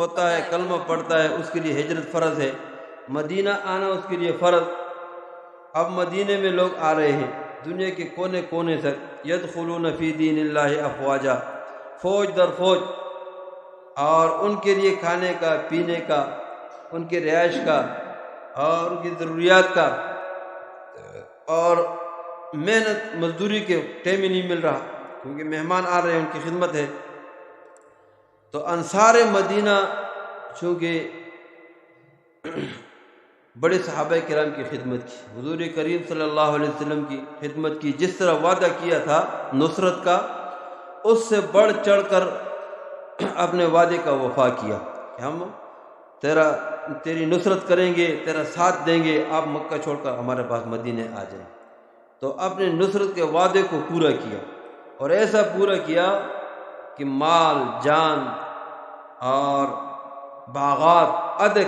ہوتا ہے، کلمہ پڑھتا ہے، اس کے لیے ہجرت فرض ہے، مدینہ آنا اس کے لیے فرض۔ اب مدینے میں لوگ آ رہے ہیں دنیا کے کونے کونے سے، یدخلون فی دین اللہ افواجا، فوج در فوج، اور ان کے لیے کھانے کا، پینے کا، ان کی رہائش کا اور ان کی ضروریات کا، اور محنت مزدوری کے ٹائم ہی نہیں مل رہا کیونکہ مہمان آ رہے ہیں، ان کی خدمت ہے۔ تو انصار مدینہ چونکہ بڑے صحابہ کرام کی خدمت کی، حضور کریم صلی اللہ علیہ وسلم کی خدمت کی، جس طرح وعدہ کیا تھا نصرت کا، اس سے بڑھ چڑھ کر اپنے وعدے کا وفا کیا کہ ہم تیری نصرت کریں گے، تیرا ساتھ دیں گے، آپ مکہ چھوڑ کر ہمارے پاس مدینے آ جائیں۔ تو اپنے نصرت کے وعدے کو پورا کیا، اور ایسا پورا کیا کہ مال، جان اور باغات آدھے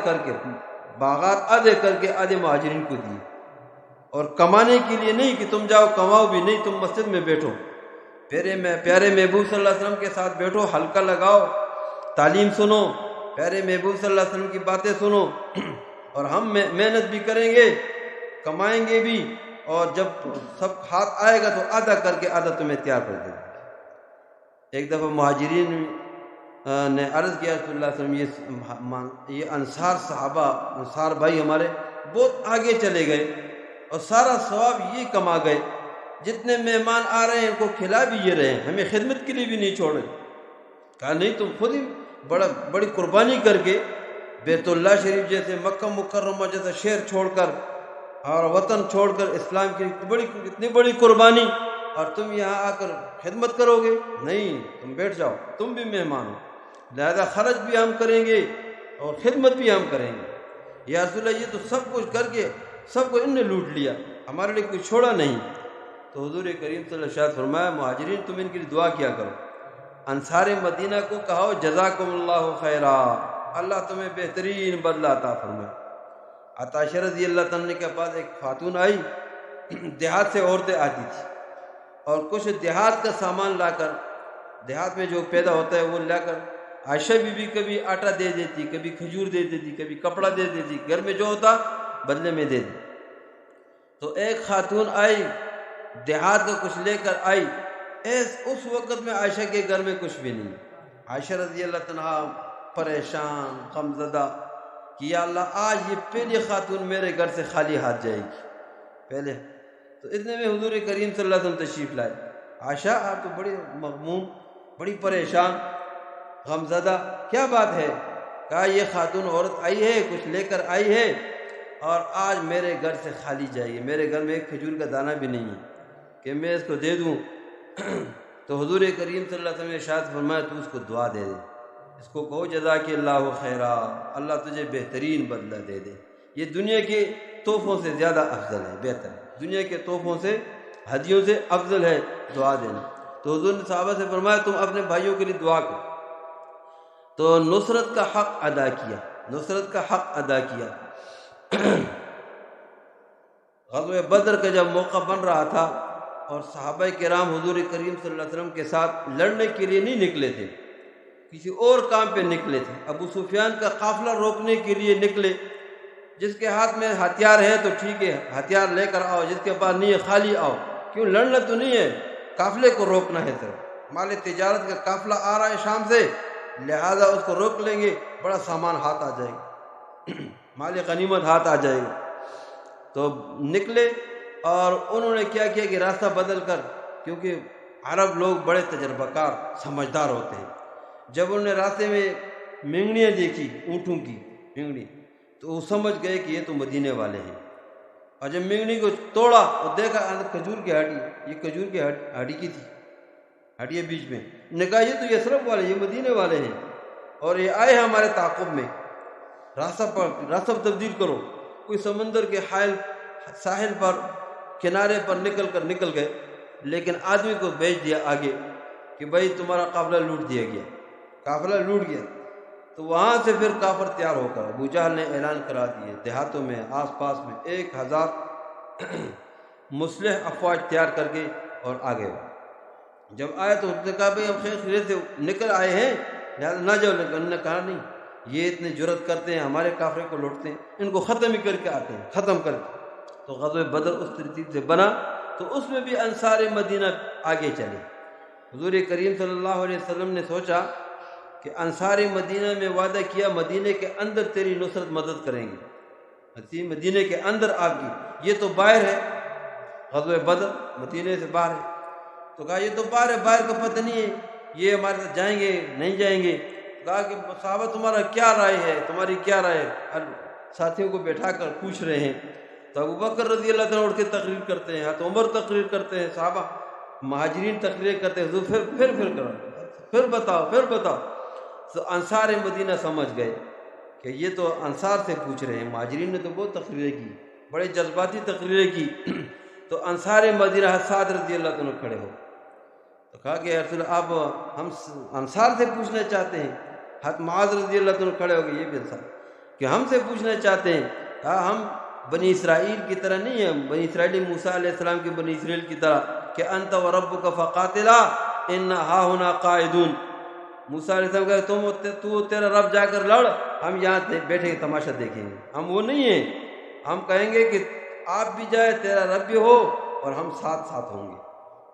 کر کے آدھے مہاجرین کو دیے، اور کمانے کے لیے نہیں کہ تم جاؤ کماؤ بھی نہیں، تم مسجد میں بیٹھو، پیارے محبوب صلی اللہ علیہ وسلم کے ساتھ بیٹھو، حلقہ لگاؤ، تعلیم سنو، پیارے محبوب صلی اللہ علیہ وسلم کی باتیں سنو، اور ہم محنت بھی کریں گے، کمائیں گے بھی، اور جب سب ہاتھ آئے گا تو آدھا کر کے آدھا تمہیں تیار کر دیں گے۔ ایک دفعہ مہاجرین نے عرض کیا رسول اللہ صلی اللہ علیہ وسلم، یہ انصار صحابہ، انصار بھائی ہمارے بہت آگے چلے گئے اور سارا ثواب یہ کما گئے، جتنے مہمان آ رہے ہیں ان کو کھلا بھی یہ رہے ہیں، ہمیں خدمت کے لیے بھی نہیں چھوڑے۔ کہا نہیں، تم خود ہی بڑی قربانی کر کے بیت اللہ شریف جیسے، مکہ مکرمہ جیسا شہر چھوڑ کر اور وطن چھوڑ کر اسلام کی اتنی بڑی قربانی، اور تم یہاں آ کر خدمت کرو گے؟ نہیں، تم بیٹھ جاؤ، تم بھی مہمان ہو، لہذا خرچ بھی ہم کریں گے اور خدمت بھی ہم کریں گے۔ یا رسول اللہ، یہ تو سب کچھ کر کے سب کو ان نے لوٹ لیا، ہمارے لیے کوئی چھوڑا نہیں۔ تو حضور کریم صلی اللہ علیہ وسلم فرمایا، مہاجرین تم ان کے لیے دعا کیا کرو، انصار مدینہ کو کہو جزاکم اللہ خیرا، اللہ تمہیں بہترین بدلہ عطا فرمائے۔ عطاشہ رضی اللہ عنہ کے پاس ایک خاتون آئی، دیہات سے عورتیں آتی تھی، اور کچھ دیہات کا سامان لا کر، دیہات میں جو پیدا ہوتا ہے وہ لا کر عائشہ بی بی کبھی آٹا دے دیتی، کبھی کھجور دے دیتی، کبھی کپڑا دے دیتی، گھر میں جو ہوتا بدلے میں دے دی۔ تو ایک خاتون آئی، دیہات کا کچھ لے کر آئی، اس وقت میں عائشہ کے گھر میں کچھ بھی نہیں۔ عائشہ رضی اللہ عنہا پریشان، غمزدہ کہ یا اللہ، آج یہ پہلی خاتون میرے گھر سے خالی ہاتھ جائے گی پہلے۔ تو اتنے میں حضور کریم صلی اللہ علیہ وسلم تشریف لائے۔ عائشہ، آپ تو بڑی مغموم، بڑی پریشان، غمزدہ، کیا بات ہے؟ کہا یہ خاتون عورت آئی ہے، کچھ لے کر آئی ہے، اور آج میرے گھر سے خالی جائے گی، میرے گھر میں ایک کھجور کا دانہ بھی نہیں ہے کہ میں اس کو دے دوں۔ تو حضور کریم صلی اللہ علیہ وسلم نے ارشاد فرمایا، تو اس کو دعا دے دے، اس کو کہو جزاک اللہ خیرا، اللہ تجھے بہترین بدلہ دے دے، یہ دنیا کے تحفوں سے زیادہ افضل ہے، بہتر ہے، دنیا کے تحفوں سے، ہدیوں سے افضل ہے دعا دینا۔ تو حضور نے صحابہ سے فرمایا، تم اپنے بھائیوں کے لیے دعا کرو۔ تو نصرت کا حق ادا کیا، نصرت کا حق ادا کیا۔ غزوہ بدر کا جب موقع بن رہا تھا اور صحابہ کرام حضور کریم صلی اللہ علیہ وسلم کے ساتھ لڑنے کے لیے نہیں نکلے تھے، کسی اور کام پہ نکلے تھے، ابو سفیان کا قافلہ روکنے کے لیے نکلے، جس کے ہاتھ میں ہتھیار ہے تو ٹھیک ہے، ہتھیار لے کر آؤ، جس کے پاس نہیں ہے خالی آؤ، کیوں لڑنا تو نہیں ہے، قافلے کو روکنا ہے، صرف مال تجارت کا قافلہ آ رہا ہے شام سے، لہذا اس کو روک لیں گے، بڑا سامان ہاتھ آ جائے گا، مال غنیمت ہاتھ آ جائے گا۔ تو نکلے، اور انہوں نے کیا کیا کہ راستہ بدل کر، کیونکہ عرب لوگ بڑے تجربہ کار، سمجھدار ہوتے ہیں، جب انہوں نے راستے میں مینگنیاں دیکھی، اونٹوں کی مینگنی، تو وہ سمجھ گئے کہ یہ تو مدینے والے ہیں، اور جب مینگنی کو توڑا اور دیکھا کھجور کی ہڈی، یہ کھجور کی ہڈی کی تھی، ہڈی ہے بیچ میں، نے کہا یہ تو یثرب والے، یہ مدینے والے ہیں، اور یہ آئے ہیں ہمارے تعاقب میں، راستہ تبدیل کرو۔ کوئی سمندر کے ساحل پر، کنارے پر نکل گئے، لیکن آدمی کو بھیج دیا آگے کہ بھائی تمہارا قافلہ لوٹ دیا گیا، قافلہ لوٹ گیا۔ تو وہاں سے پھر کافر تیار ہو کر ابو جہل نے اعلان کرا دیے، دیہاتوں میں، آس پاس میں 1000 مسلح افواج تیار کر کے اور آگے۔ جب آئے تو اس نے کہا بھائی ہم خیر سے نکل آئے ہیں، لہٰذا نہ جاؤ، انہوں نے کہا نہیں، یہ اتنے جرت کرتے ہیں ہمارے کافرے کو لوٹتے ہیں، ان کو ختم ہی کر کے آتے ہیں، ختم کر کے۔ تو غزوہ بدر اس ترتیب سے بنا، تو اس میں بھی انصار مدینہ آگے چلے۔ حضور کریم صلی اللہ علیہ وسلم نے سوچا کہ انصار مدینہ میں وعدہ کیا مدینہ کے اندر تیری نصرت مدد کریں گے، مدینہ کے اندر آپ کی، یہ تو باہر ہے، غزوہ بدر مدینہ سے باہر ہے۔ تو کہا یہ تو باہر ہے، باہر کا پتہ نہیں ہے یہ ہمارے ساتھ جائیں گے نہیں جائیں گے۔ کہا کہ صحابہ تمہارا کیا رائے ہے، تمہاری کیا رائے ہے؟ ہر ساتھیوں کو بیٹھا کر پوچھ رہے ہیں۔ تو ابو بکر رضی اللہ تعالیٰ اٹھ کے تقریر کرتے ہیں، حضرت عمر تقریر کرتے ہیں، صحابہ مہاجرین تقریر کرتے ہیں، حضور پھر کرو، پھر بتاؤ۔ تو انصار مدینہ سمجھ گئے کہ یہ تو انصار سے پوچھ رہے ہیں، مہاجرین نے تو بہت تقریریں کی، بڑے جذباتی تقریریں کی۔ تو انصار مدینہ سعد رضی اللہ عنہ کھڑے ہو، تو کہا کہ یا رسول اللہ آپ ہم انصار سے پوچھنا چاہتے ہیں؟ حضرت معاذ رضی اللہ عنہ کھڑے ہو گئے، یہ بھی انصار کہ ہم سے پوچھنا چاہتے ہیں؟ کہا ہم بنی اسرائیل کی طرح نہیں ہیں، بنی اسرائیلی موسیٰ علیہ السلام کی بنی اسرائیل کی طرح کہ انت وربک فقاتلا انا ہاہنا قاعدون۔ موسیٰ علیہ السلام کہا تو تیرا رب جا کر لڑ، ہم یہاں بیٹھے کے تماشا دیکھیں گے۔ ہم وہ نہیں ہیں، ہم کہیں گے کہ آپ بھی جائے، تیرا رب بھی ہو، اور ہم ساتھ ہوں گے،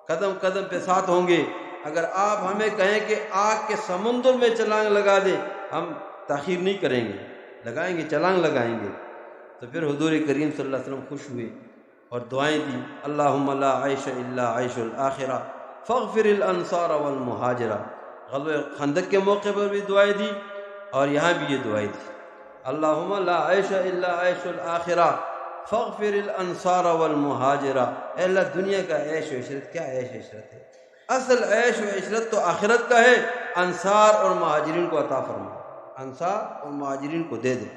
قدم قدم پہ ساتھ ہوں گے۔ اگر آپ ہمیں کہیں کہ آگ کے سمندر میں چھلانگ لگا دیں، ہم تاخیر نہیں کریں گے، لگائیں گے، چھلانگ لگائیں گے۔ تو پھر حضور کریم صلی اللہ علیہ وسلم خوش ہوئے اور دعائیں دی، اللہم لا عیش الا عیش الآخرہ فاغفر الانصار والمہاجرہ۔ غزوہ خندق کے موقع پر بھی دعائیں دی اور یہاں بھی یہ دعائیں دی، اللہم لا عیش الا عیش الآخرہ فاغفر الانصار والمہاجرہ۔ اے اللہ دنیا کا عیش و عشرت کیا عیش و عشرت ہے، اصل عیش و عشرت تو آخرت کا ہے، انصار اور مہاجرین کو عطا فرما، انصار اور مہاجرین کو دے دے۔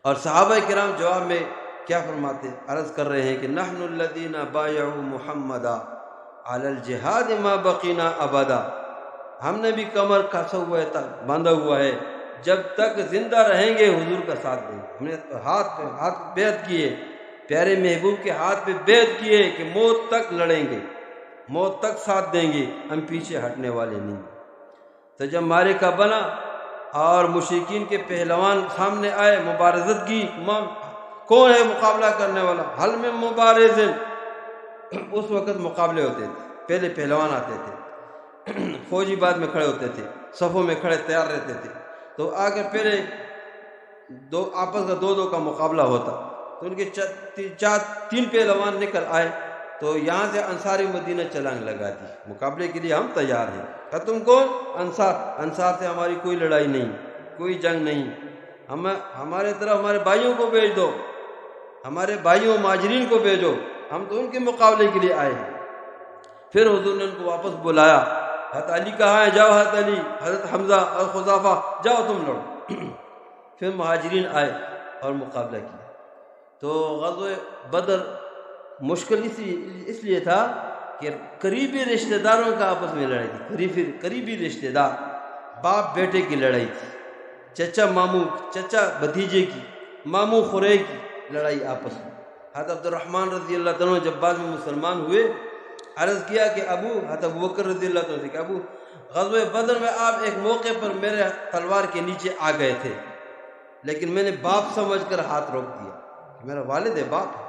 اور صحابہ کرام جواب میں کیا فرماتے، عرض کر رہے ہیں کہ نحن الذین بایعوا محمدا علی الجہاد ما بقینا ابدا، ہم نے بھی کمر کسا ہوا ہے، باندھا ہوا ہے، جب تک زندہ رہیں گے حضور کا ساتھ دیں گے۔ ہم نے ہاتھ پہ ہاتھ بیعت کیے، پیارے محبوب کے ہاتھ پہ بیعت کیے کہ موت تک لڑیں گے، موت تک ساتھ دیں گے، ہم پیچھے ہٹنے والے نہیں۔ تو جب معرکہ بنا اور مشرکین کے پہلوان سامنے آئے، مبارزت کی، کون ہے مقابلہ کرنے والا، حل میں مبارز، اس وقت مقابلے ہوتے تھے، پہلے پہلوان آتے تھے، فوجی بعد میں کھڑے ہوتے تھے، صفوں میں کھڑے تیار رہتے تھے، تو آگے پہلے آپس کا دو کا مقابلہ ہوتا، تو ان کے تین پہلوان نکل آئے، تو یہاں سے انصاری مدینہ چھلانگ لگا دی، مقابلے کے لیے ہم تیار ہیں۔ کہ تم کون؟ انصار سے ہماری کوئی لڑائی نہیں، کوئی جنگ نہیں، ہمارے طرف ہمارے بھائیوں کو بھیج دو، ہمارے بھائیوں مہاجرین کو بھیجو، ہم تو ان کے مقابلے کے لیے آئے ہیں۔ پھر حضور نے ان کو واپس بلایا، حضرت علی کہاں ہے؟ جاؤ حضرت علی، حضرت حمزہ اور حذیفہ جاؤ تم لڑو۔ پھر مہاجرین آئے اور مقابلہ کیا۔ تو غزوہ بدر مشکل اس لیے تھا کہ قریبی رشتہ داروں کا آپس میں لڑائی تھی، قریبی رشتہ دار، باپ بیٹے کی لڑائی تھی، چچا ماموں، چچا بھتیجے کی، ماموں خورے کی لڑائی آپس میں۔ حضرت عبد الرحمن رضی اللہ عنہ جب بعد میں مسلمان ہوئے، عرض کیا کہ حضرت ابو بکر رضی اللہ عنہ سے کہ ابو، غزوہ بدر میں آپ ایک موقع پر میرے تلوار کے نیچے آ گئے تھے، لیکن میں نے باپ سمجھ کر ہاتھ روک دیا، میرا والد ہے، باپ ہے۔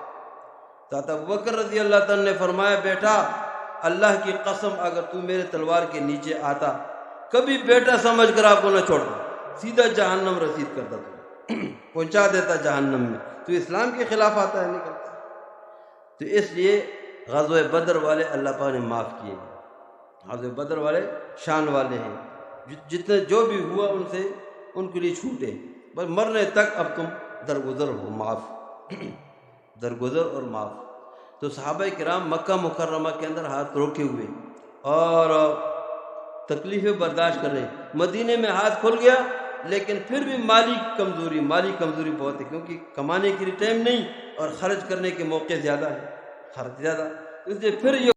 تو حضرت ابو بکر رضی اللہ عنہ نے فرمایا، بیٹا اللہ کی قسم اگر تو میرے تلوار کے نیچے آتا، کبھی بیٹا سمجھ کر آپ کو نہ چھوڑتا، سیدھا جہنم رسید کرتا، تو پہنچا دیتا جہنم میں، تو اسلام کے خلاف آتا ہے، نکلتا۔ تو اس لیے غزوہ بدر والے اللہ پاک نے معاف کیے، غزوہ بدر والے شان والے ہیں، جتنے جو بھی ہوا ان سے ان کے لیے چھوٹے، بس مرنے تک اب تم درگزر ہو، معاف، درگزر اور معاف۔ تو صحابہ کرام مکہ مکرمہ کے اندر ہاتھ روکے ہوئے اور تکلیفیں برداشت کر رہے ہیں۔ مدینے میں ہاتھ کھل گیا، لیکن پھر بھی مالی کمزوری بہت ہے، کیونکہ کمانے کے لیے ٹائم نہیں اور خرچ کرنے کے موقع زیادہ ہے، خرچ زیادہ، اس لیے پھر یہ